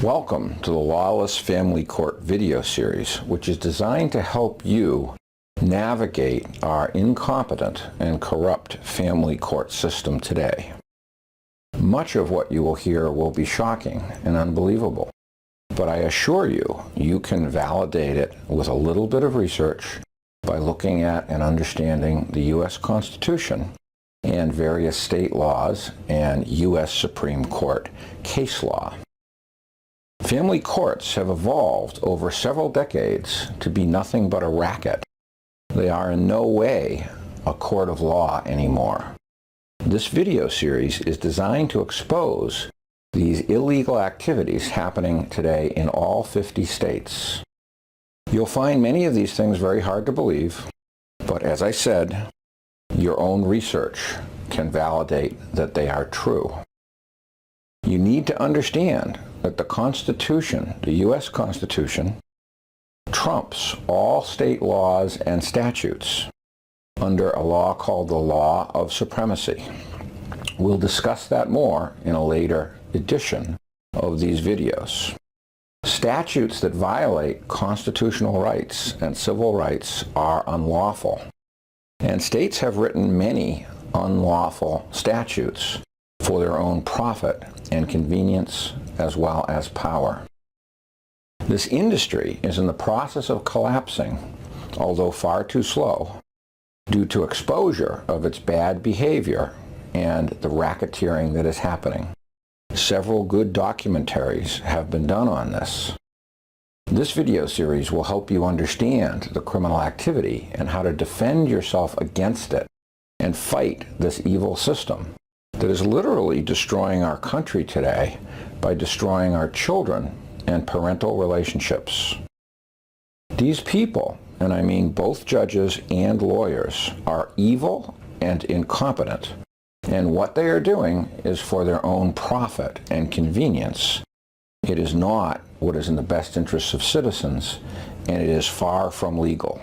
Welcome to the Lawless Family Court video series, which is designed to help you navigate our incompetent and corrupt family court system today. Much of what you will hear will be shocking and unbelievable, but I assure you, you can validate it with a little bit of research by looking at and understanding the U.S. Constitution and various state laws and U.S. Supreme Court case law. Family courts have evolved over several decades to be nothing but a racket. They are in no way a court of law anymore. This video series is designed to expose these illegal activities happening today in all 50 states. You'll find many of these things very hard to believe, but as I said, your own research can validate that they are true. You need to understand that the Constitution, the U.S. Constitution, trumps all state laws and statutes under a law called the Law of Supremacy. We'll discuss that more in a later edition of these videos. Statutes that violate constitutional rights and civil rights are unlawful, and states have written many unlawful statutes for their own profit and convenience as well as power. This industry is in the process of collapsing, although far too slow, due to exposure of its bad behavior and the racketeering that is happening. Several good documentaries have been done on this. This video series will help you understand the criminal activity and how to defend yourself against it and fight this evil system that is literally destroying our country today by destroying our children and parental relationships. These people, and I mean both judges and lawyers, are evil and incompetent, and what they are doing is for their own profit and convenience. It is not what is in the best interests of citizens, and it is far from legal.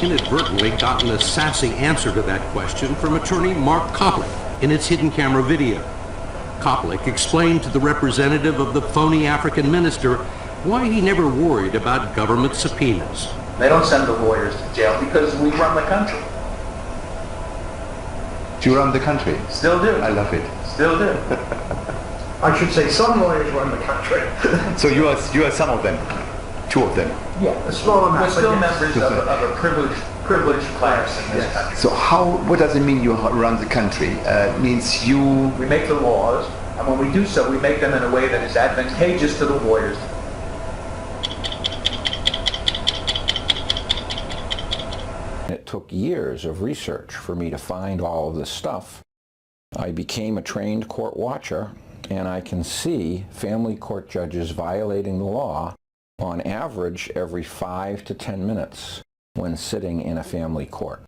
Inadvertently gotten a sassy answer to that question from attorney Mark Koplik in its hidden camera video. Koplik explained to the representative of the phony African minister why he never worried about government subpoenas. They don't send the lawyers to jail because we run the country. Do you run the country? Still do. I love it. Still do. I should say some lawyers run the country. So you are some of them? Two of them? Yeah, a small amount. We're still yes. members of a privileged class in this country. So what does it mean you run the country? Means you... We make the laws, and when we do so, we make them in a way that is advantageous to the lawyers. It took years of research for me to find all of this stuff. I became a trained court watcher, and I can see family court judges violating the law on average every 5 to 10 minutes when sitting in a family court.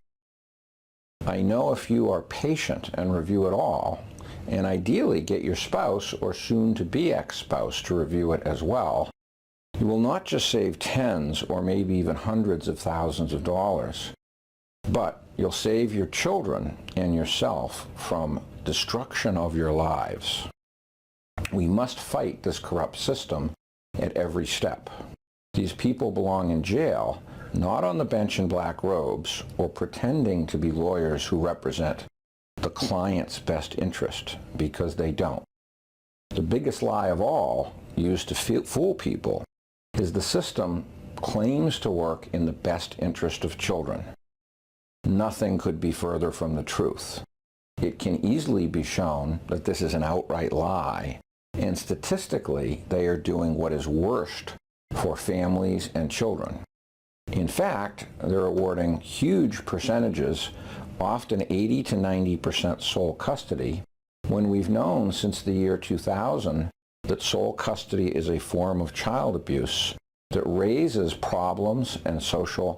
I know if you are patient and review it all, and ideally get your spouse or soon-to-be ex-spouse to review it as well, you will not just save tens or maybe even hundreds of thousands of dollars, but you'll save your children and yourself from destruction of your lives. We must fight this corrupt system at every step. These people belong in jail, not on the bench in black robes or pretending to be lawyers who represent the client's best interest, because they don't. The biggest lie of all, used to fool people, is the system claims to work in the best interest of children. Nothing could be further from the truth. It can easily be shown that this is an outright lie, and statistically, they are doing what is worst for families and children. In fact, they're awarding huge percentages, often 80 to 90% sole custody, when we've known since the year 2000 that sole custody is a form of child abuse that raises problems and social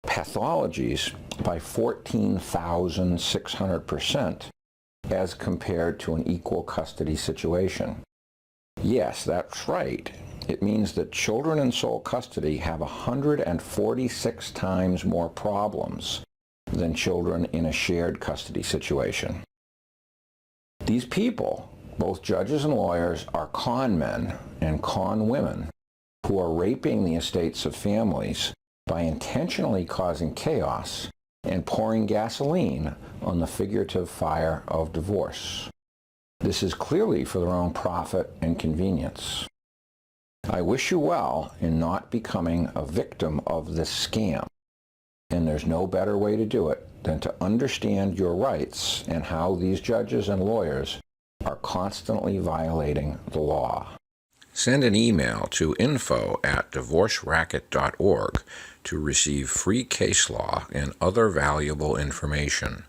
pathologies by 14,600% as compared to an equal custody situation. Yes, that's right. It means that children in sole custody have 146 times more problems than children in a shared custody situation. These people Both judges and lawyers are con men and con women who are raping the estates of families by intentionally causing chaos and pouring gasoline on the figurative fire of divorce. This is clearly for their own profit and convenience. I wish you well in not becoming a victim of this scam, and there's no better way to do it than to understand your rights and how these judges and lawyers are constantly violating the law. Send an email to info@divorceracket.org to receive free case law and other valuable information.